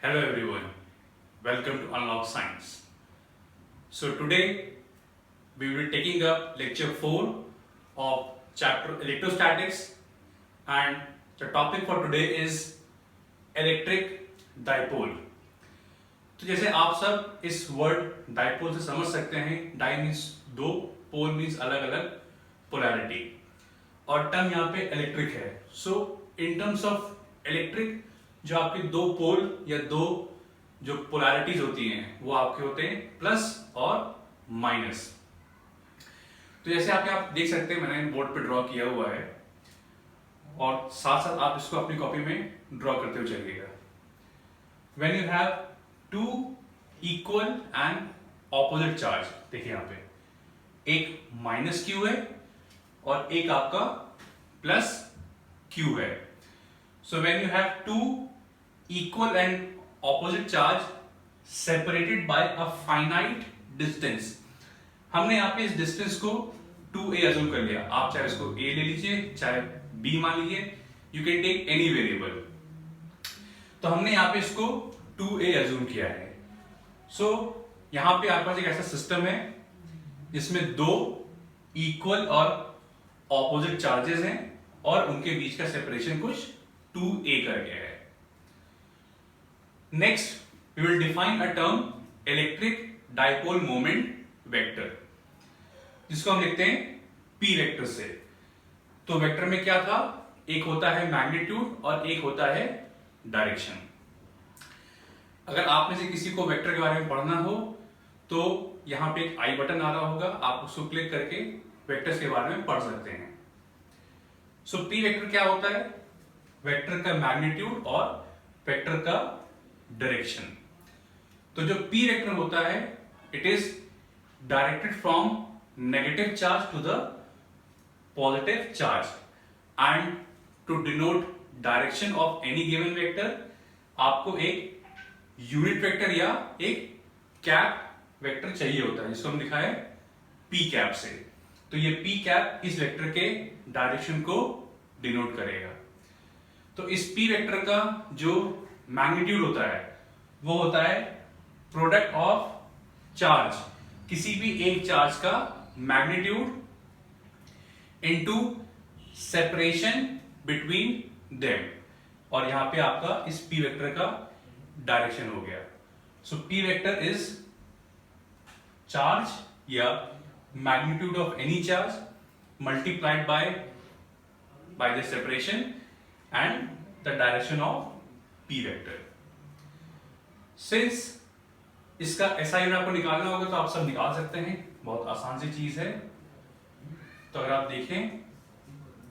Hello everyone, welcome to Unlock Science. So today we will be taking up lecture 4 of chapter Electrostatics, and the topic for today is electric dipole. तो जैसे आप सब इस word dipole से समझ सकते हैं, डाई मीन्स दो, पोल मीन्स अलग अलग पोलैरिटी, और टर्म यहाँ पे इलेक्ट्रिक है. सो इन टर्म्स ऑफ इलेक्ट्रिक जो आपके दो पोल या दो जो पोलैरिटीज होती हैं वो आपके होते हैं प्लस और माइनस. तो जैसे आप देख सकते हैं, मैंने बोर्ड पे ड्रॉ किया हुआ है और साथ साथ आप इसको अपनी कॉपी में ड्रॉ करते हुए चलिएगा. When you have two equal and opposite charge, देखिए यहाँ पे एक माइनस क्यू है और एक आपका प्लस क्यू है. So when you have two equal and opposite charge separated by a finite distance, हमने यहाँ पे इस डिस्टेंस को 2a अज्यूम कर लिया. आप चाहे इसको a ले लीजिए, चाहे b मान लीजिए, you can take any variable. तो हमने यहाँ पे इसको 2a अज्यूम किया है. So यहाँ पे आपके पास एक ऐसा सिस्टम है जिसमें दो इक्वल और ऑपोजिट चार्जेस हैं और उनके बीच का सेपरेशन कुछ 2a कर गया है. Next we will define a term electric dipole moment vector, जिसको हम लिखते हैं p वेक्टर से. तो वेक्टर में क्या था, एक होता है मैग्नीट्यूड और एक होता है डायरेक्शन. अगर आप में से किसी को वेक्टर के बारे में पढ़ना हो तो यहां पे एक आई बटन आ रहा होगा, आप उसको क्लिक करके वेक्टर्स के बारे में पढ़ सकते हैं. सो p वेक्टर क्या होता है, वेक्टर का मैग्नीट्यूड और वेक्टर का डायरेक्शन. तो जो p वेक्टर होता है, it is directed from negative charge to the positive charge, and to denote direction of any given vector आपको एक यूनिट वेक्टर या एक कैप वेक्टर चाहिए होता है, जिसको हम लिखा है p कैप से. तो ये p कैप इस वेक्टर के डायरेक्शन को डिनोट करेगा. तो इस p वेक्टर का जो मैग्नीट्यूड होता है वो होता है प्रोडक्ट ऑफ चार्ज, किसी भी एक चार्ज का magnitude into separation between them, और यहां पे आपका इस p वेक्टर का डायरेक्शन हो गया. सो p वेक्टर इज चार्ज या magnitude of any charge multiplied by the separation and the direction of p vector. Since इसका SI यूनिट आपको निकालना होगा तो आप सब निकाल सकते हैं, बहुत आसान सी चीज है. तो अगर आप देखें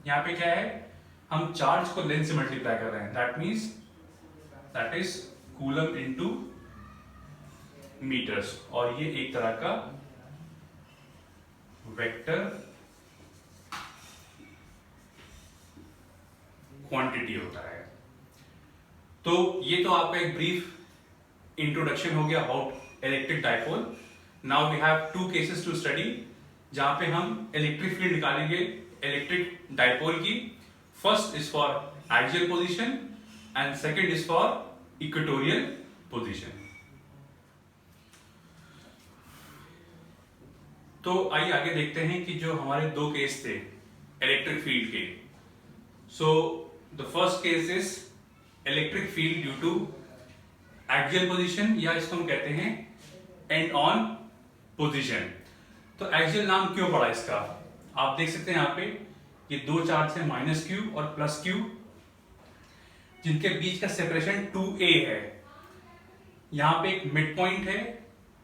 यहाँ पे क्या है, हम चार्ज को लेंथ से मल्टीप्लाई कर रहे हैं, that is coulomb into metres, और ये एक तरह का वेक्टर क्वांटिटी होता है. तो ये तो आपका एक ब्रीफ इंट्रोडक्शन हो गया about electric dipole. Now we have two cases to study, जहां पे हम इलेक्ट्रिक फील्ड निकालेंगे इलेक्ट्रिक डाइपोल की. First is for axial position and second is for equatorial position. तो आइए आगे देखते हैं कि जो हमारे दो केस थे इलेक्ट्रिक फील्ड के. सो the first case is electric field due to axial position, या इसको हम कहते हैं end on position. तो axial नाम क्यों पड़ा इसका, आप देख सकते हैं यहाँ पे ये दो चार्ज है माइनस क्यू और प्लस क्यू, जिनके बीच का सेपरेशन 2a है. यहाँ पे एक मिड पॉइंट है,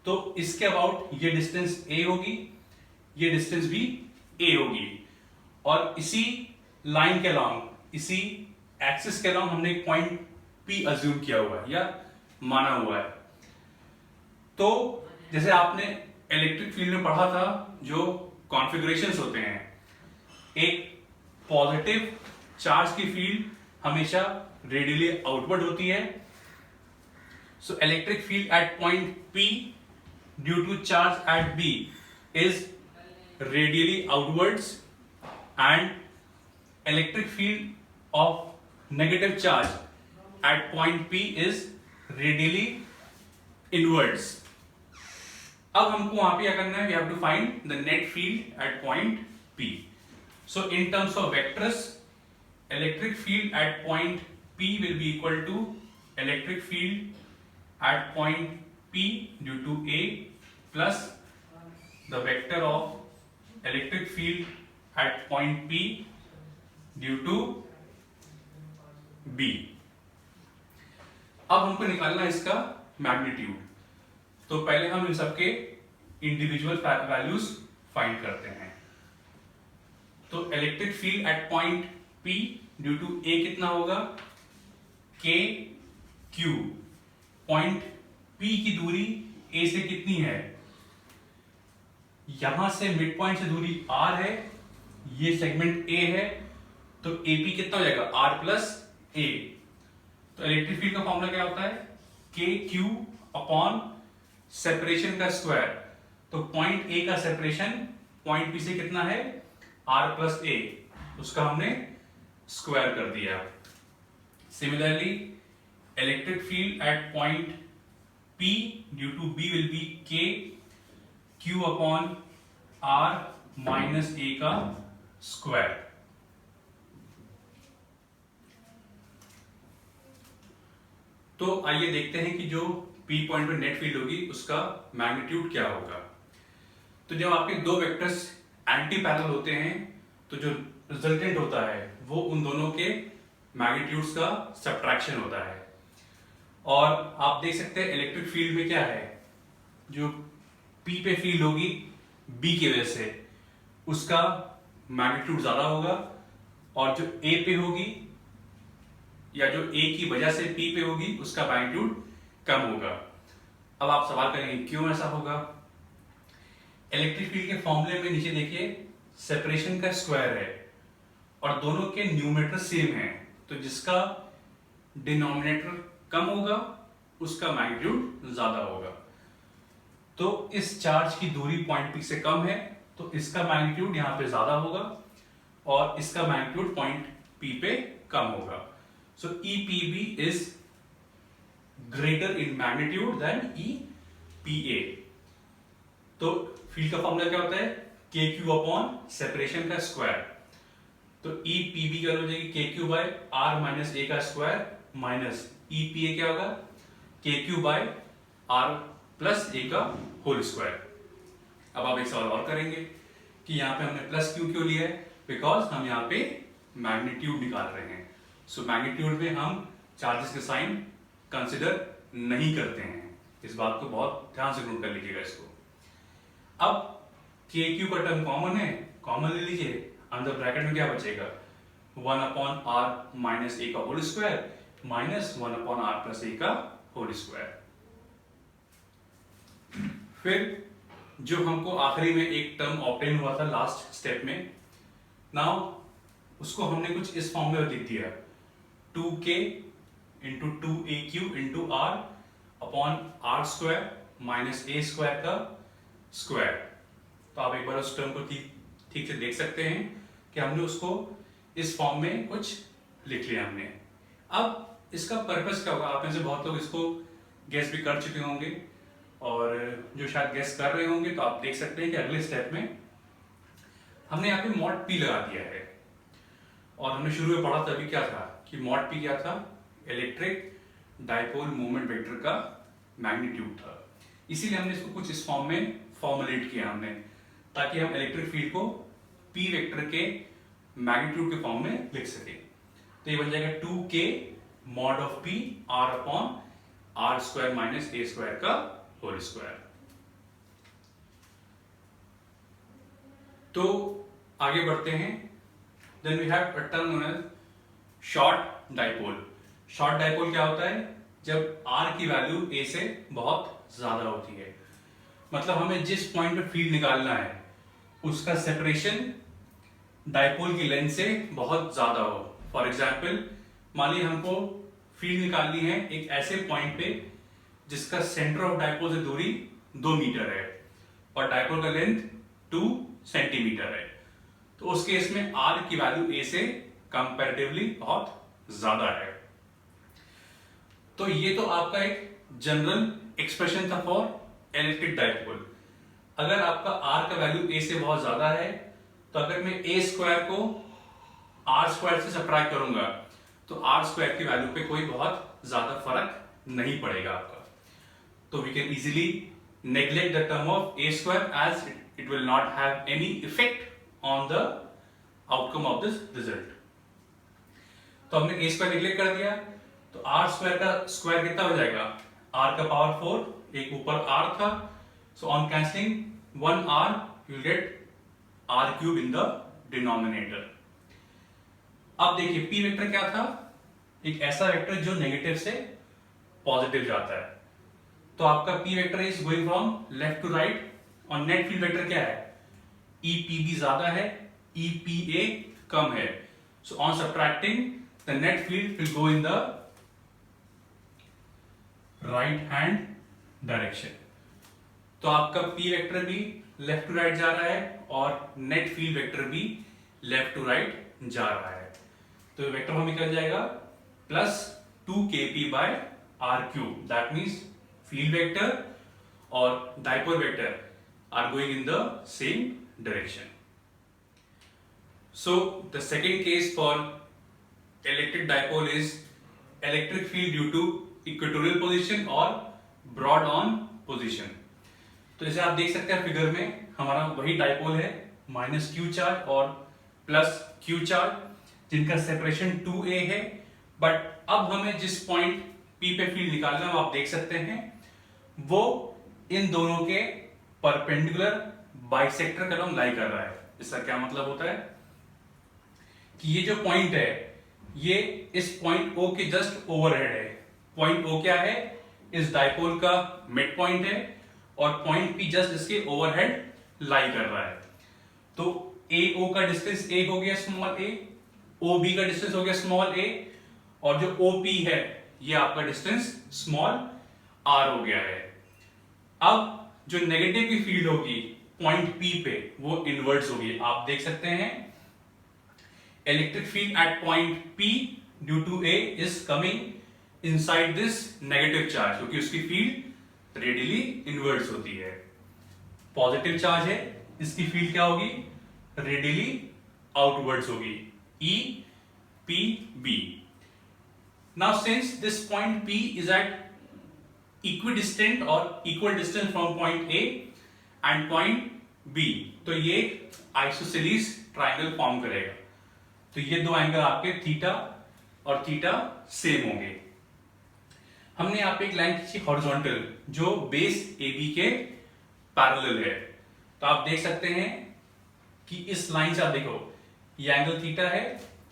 तो इसके अबाउट ये डिस्टेंस a होगी, ये डिस्टेंस भी a होगी, और इसी लाइन के अलॉन्ग, इसी एक्सिस के अलॉन्ग हमने एक पॉइंट P अज्यूम किया हुआ है या माना हुआ है. तो जैसे आपने इलेक्ट्रिक फील्ड में पढ़ा था, जो कॉन्फ़िगरेशंस होते हैं, एक पॉजिटिव चार्ज की फील्ड हमेशा रेडियली आउटवर्ड होती है. So electric field at point P due to charge at B is radially outwards, and electric field of negative charge at point P is radially inwards. अब हमको वहां पे क्या करना है, we have to find the net field at point P। So in terms of vectors, electric field at point P will be equal to electric field at point P due to A plus the vector of electric field at point P due to B। अब हमको निकालना है इसका magnitude. तो पहले हम इन सबके individual values find करते हैं। तो electric field at point P due to A कितना होगा, K Q। पॉइंट P की दूरी A से कितनी है, यहां से मिड पॉइंट से दूरी R है, ये सेगमेंट A है, तो AP कितना हो जाएगा, R प्लस A। तो इलेक्ट्रिक फील्ड का फॉर्मूला क्या होता है, के क्यू अपॉन सेपरेशन का स्क्वायर। तो पॉइंट ए का सेपरेशन पॉइंट बी से कितना है, आर प्लस ए, उसका हमने स्क्वायर कर दिया। Similarly electric field at point P due to B will be K Q upon R minus A का स्क्वायर। तो आइए देखते हैं कि जो P पॉइंट पर नेट फील्ड होगी उसका मैग्नीट्यूड क्या होगा। तो जब आपके दो वेक्टर्स एंटी पैरेलल होते हैं तो जो रिजल्टेंट होता है वो उन दोनों के मैग्नीट्यूड्स का सब्ट्रैक्शन होता है। और आप देख सकते हैं इलेक्ट्रिक फील्ड में क्या है, जो P पे फील्ड होगी B की वजह से उसका मैग्नीट्यूड ज्यादा होगा, और जो A पे होगी या जो A की वजह से P पे होगी उसका मैग्नीट्यूड कम होगा। अब आप सवाल करेंगे क्यों ऐसा होगा। इलेक्ट्रिक फील्ड के फॉर्मूले में नीचे देखिए सेपरेशन का स्क्वायर है और दोनों के न्यूमरेटर सेम है, तो जिसका डिनोमिनेटर कम होगा उसका मैग्नीट्यूड ज्यादा होगा। तो इस चार्ज की दूरी पॉइंट P से कम है तो इसका मैग्नीट्यूड यहां पे ज्यादा होगा और इसका मैग्नीट्यूड पॉइंट P पे कम होगा। So EPB is greater in magnitude than EPA। तो फील्ड का फॉर्मूला क्या होता है, KQ अपॉन सेपरेशन का स्क्वायर। तो EPB क्या हो जाएगी, KQ by R minus A का स्क्वायर माइनस EPA क्या होगा, KQ by R plus A का होल स्क्वायर। अब आप एक सवाल और करेंगे कि यहाँ पे हमने प्लस Q क्यों लिया है, बिकॉज हम यहाँ पे मैग्नीट्यूड निकाल रहे हैं। सो मैग्नीट्यूड में हम चार्जेस के साइन कंसिडर नहीं करते हैं, इस बात को बहुत ध्यान से नोट कर लीजिएगा इसको। अब के क्यू का टर्म कॉमन है, कॉमन ले लीजिए, अंदर ब्रैकेट में क्या बचेगा, 1 अपॉन आर माइनस ए का whole square minus 1 upon R plus A का होल स्क्वायर। फिर जो हमको आखिरी में एक टर्म ऑब्टेन हुआ था लास्ट स्टेप में, नाउ उसको हमने कुछ इस फॉर्म में लिख दिया, 2k into 2aq into R upon R square minus A square का स्क्वायर। तो आप एक बार उस टर्म को ठीक से देख सकते हैं कि हमने उसको इस फॉर्म में कुछ लिख लिया हमने। अब इसका पर्पस क्या होगा, आप में से बहुत लोग इसको गेस भी कर चुके होंगे और जो शायद गेस कर रहे होंगे तो आप देख सकते हैं कि अगले स्टेप में हमने यहाँ पे मॉड P लगा दिया है। और हमने शुरू में पढ़ा था अभी क्या था कि मॉड P क्या था, इलेक्ट्रिक डाइपोल मोमेंट वेक्टर का मैग्नीट्यूड था। इसीलिए हमने इसको कुछ इस फॉर्म में फॉर्मुलेट किया हमने, ताकि हम इलेक्ट्रिक फील्ड को P वेक्टर के मैग्नीट्यूड के फॉर्म में लिख सके। तो ये बन जाएगा 2k mod of P r upon R square minus A square का होल स्क्वायर। तो आगे बढ़ते हैं। Then we have a term known as short dipole। Short dipole क्या होता है, जब r की वैल्यू a से बहुत ज्यादा होती है, मतलब हमें जिस पॉइंट पे फील्ड निकालना है उसका सेपरेशन डाइपोल की लेंथ से बहुत ज्यादा हो। फॉर एग्जाम्पल मान लीजिए हमको फील्ड निकालनी है एक ऐसे पॉइंट पे जिसका सेंटर ऑफ डाइपोल से दूरी 2 मीटर है और डाइपोल का लेंथ 2 सेंटीमीटर है, तो उस केस में r की वैल्यू a से कंपैरेटिवली बहुत ज्यादा है। तो ये तो आपका एक जनरल एक्सप्रेशन था फॉर इलेक्ट्रिक डाइपोल। अगर आपका आर का वैल्यू ए से बहुत ज्यादा है तो अगर मैं ए स्क्वायर को आर स्क्वायर से सब्ट्रैक्ट करूंगा तो आर स्क्वायर की वैल्यू पे कोई बहुत ज्यादा फर्क नहीं पड़ेगा आपका। तो we can easily neglect the term of A square as it will not have any effect on the outcome of this result. तो हमने ए स्क्वायर नेग्लेक्ट कर दिया, तो आर स्क्वायर का स्क्वायर कितना हो जाएगा, आर का पावर 4, एक ऊपर आर था, so on cancelling 1 R you get R cube in the denominator. अब देखिए पी वेक्टर क्या था, एक ऐसा वेक्टर जो नेगेटिव से पॉजिटिव जाता है। तो आपका P vector is going from left to right और नेट फील्ड वेक्टर क्या है, ई पी बी ज्यादा है, ई पी ए कम है। So on subtracting the net field will go in the right hand direction. तो आपका पी वेक्टर भी लेफ्ट टू राइट जा रहा है और नेट फील्ड वेक्टर भी लेफ्ट टू राइट जा रहा है। तो वेक्टर हमें निकल जाएगा plus 2kp by R cube, that means field vector और dipole vector are going in the same direction. So the second case for electric dipole is electric field due to equatorial position और broad on position. तो जैसे आप देख सकते हैं figure में हमारा वही डाइपोल है, माइनस क्यू चार्ज और प्लस क्यू चार्ज, जिनका सेपरेशन 2a है। बट अब हमें जिस पॉइंट P पे फील्ड निकालना है आप देख सकते हैं वो इन दोनों के परपेंडिकुलर बाइसेक्टर का लाई कर रहा है। इसका क्या मतलब होता है कि ये जो पॉइंट है ये इस पॉइंट O के जस्ट ओवरहेड है। पॉइंट O क्या है, इस डाइपोल का मिड पॉइंट है और पॉइंट P जस्ट इसके ओवरहेड लाई कर रहा है। तो AO का डिस्टेंस A हो गया स्मॉल a, OB का डिस्टेंस हो गया स्मॉल a, और जो OP है ये आपका डिस्टेंस स्मॉल r हो गया है। अब जो नेगेटिव की फील्ड होगी पॉइंट P पे वो इनवर्स होगी। आप देख सकते हैं electric field at point P due to A is coming inside this negative charge, क्योंकि उसकी फील्ड रेडियली इनवर्स होती है। पॉजिटिव चार्ज है, इसकी फील्ड क्या होगी, रेडियली आउटवर्ड्स होगी, E P B। Now since this point P is at equidistant or equal distance from point A and point B, तो ये आइसोसेलेस ट्राइंगल फॉर्म करेगा। तो ये दो एंगल आपके थीटा और थीटा सेम होंगे। हमने यहाँ पे एक लाइन खींची हॉरिजॉन्टल जो बेस AB के पैरेलल है। तो आप देख सकते हैं कि इस लाइन से आप देखो ये एंगल थीटा है,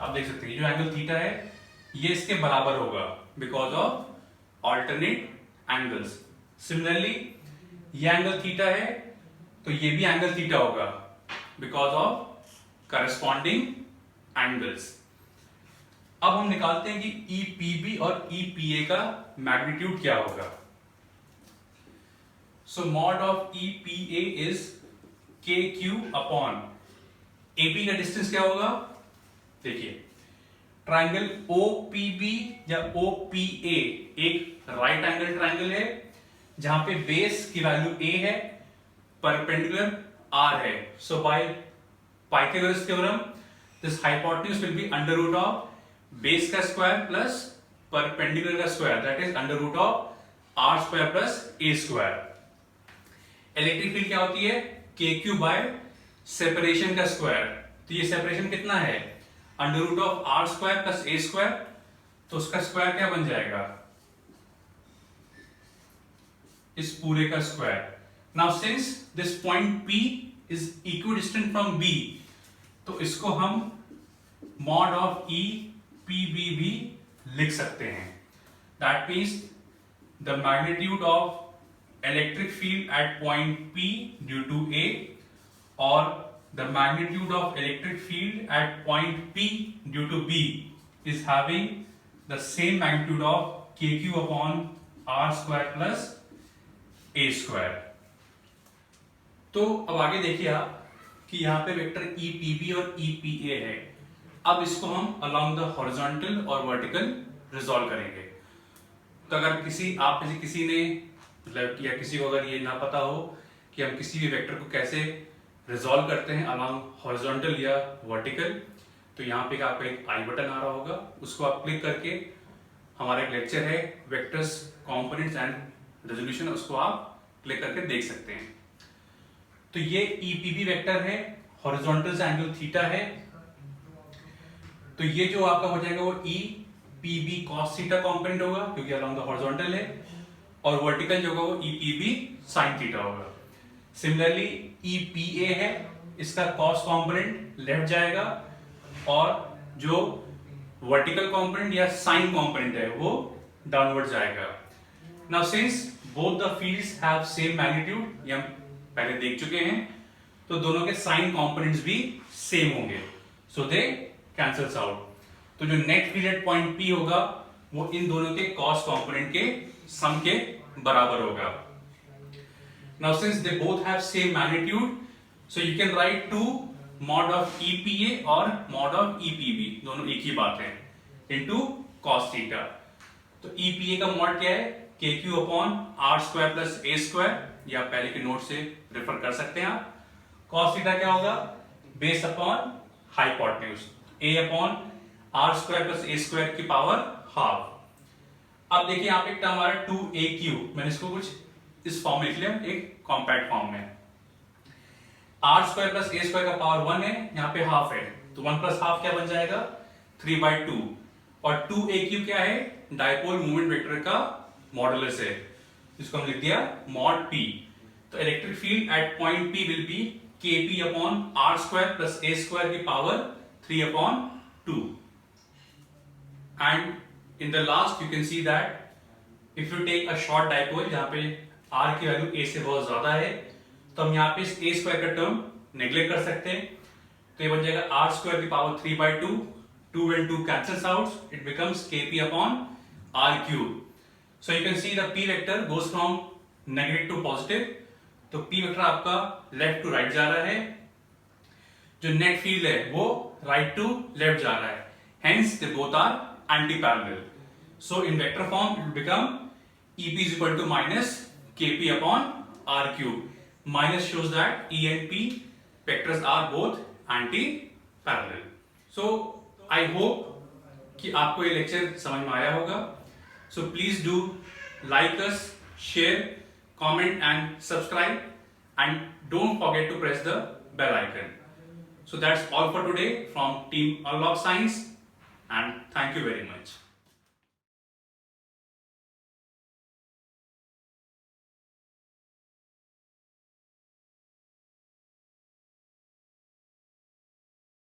आप देख सकते हैं जो एंगल थीटा है ये इसके बराबर होगा because of alternate angles. Similarly ये एंगल थीटा है तो ये भी एंगल थीटा होगा बिकॉज ऑफ करस्पॉन्डिंग एंगल्स। अब हम निकालते हैं कि EPB और EPA का मैग्नीट्यूड क्या होगा। So mod of EPA is KQ upon AB का डिस्टेंस क्या होगा, देखिए ट्राइंगल OPB या OPA एक राइट एंगल ट्राइंगल है जहां पे बेस की वैल्यू A है, परपेंडिकुलर R है। So by Pythagoras theorem this hypotenuse will be under root of base का स्क्वायर प्लस परपेंडिकुलर का square, that is under root of R square plus A square. Electric field क्या होती है, KQ bye separation का square. तो ये separation कितना है, under root of R square plus A square, तो उसका स्क्वायर क्या बन जाएगा, इस पूरे का square. Now since this point P is equidistant from B, तो इसको हम मॉड ऑफ EPB भी लिख सकते हैं। That means the magnitude of electric field at point P due to A or the magnitude of electric field at point P due to B is having the same magnitude of KQ upon R square plus A square। तो अब आगे देखिए आप कि यहाँ पे vector EPB और EPA है। अब इसको हम along the horizontal और vertical रिजॉल्व करेंगे। तो अगर आप किसी ने मतलब या किसी को अगर ये ना पता हो कि हम किसी भी वेक्टर को कैसे रिजॉल्व करते हैं अलॉन्ग हॉरिजॉन्टल या वर्टिकल, तो यहाँ पे आपका एक आई बटन आ रहा होगा, उसको आप क्लिक करके हमारा एक लेक्चर है वेक्टर्स कंपोनेंट्स एंड रेजोल्यूशन, उसको आप क्लिक करके देख सकते हैं। तो ये ईपीबी वेक्टर है, हॉरिजॉन्टल से एंगल थीटा है, तो ये जो आपका हो जाएगा वो ई पीबी कॉस थीटा कंपोनेंट होगा क्योंकि अलॉन्ग द हॉरिजॉन्टल है, और वर्टिकल जो होगा वो ई पीबी साइन थीटा होगा। सिमिलरली ईपीए है, इसका कॉस कंपोनेंट लेफ्ट जाएगा और जो वर्टिकल कंपोनेंट या साइन कंपोनेंट है वो डाउनवर्ड जाएगा। Now since both the fields have same magnitude, ये हम पहले देख चुके हैं, तो दोनों के साइन कंपोनेंट्स भी सेम होंगे, सो दे कैंसल्स आउट। तो जो net field at point P होगा वो इन दोनों के कॉस कंपोनेंट के सम के बराबर होगा। Now since they both have same magnitude, so you can write 2 mod of EPA और mod of EPB, दोनों एक ही बात है, इनटू cos थीटा। तो EPA का मॉड क्या है, KQ upon R square plus A square, या पहले के नोट से रेफर कर सकते हैं आप। cos थीटा क्या होगा, base upon hypotenuse, A upon R square plus A square की पावर हाफ। अब देखिए यहाँ पे एक टर्म आ रहा है 2AQ, मैंने इसको कुछ इस फॉर्म में लिख लिया, एक कॉम्पैक्ट फॉर्म में। R square plus A square का पावर 1 है, यहाँ पे हाफ है, तो 1 प्लस हाफ क्या बन जाएगा 3/2, और 2AQ क्या है, डाइपोल मोमेंट वेक्टर का मॉडुलस है, इसको हम लिख दिया मॉड P। तो electric field at point P will be KP upon R square plus A square की power 3/2। And in the last you can see that if you take a short dipole जहां पे R की value A से बहुत ज्यादा है, तो हम यहाँ पे इस A स्क्वायर का टर्म नेग्लेक्ट कर सकते हैं, तो ये बन जाएगा R स्क्वायर की power 3/2, 2 and 2 cancels out, it becomes KP upon R cube. So you can see the P vector goes from negative to positive, तो P वेक्टर आपका लेफ्ट टू राइट जा रहा है, जो नेट फील्ड है वो right to left जा रहा है, hence they both are anti-parallel. So in vector form it will become EP is equal to minus KP upon R cube. Minus shows that E and P vectors are both anti-parallel. So I hope कि आपको ये lecture समझ में आया होगा. So please do like us, share, comment and subscribe, and don't forget to press the bell icon. So that's all for today from Team Unlock Science, and thank you very much.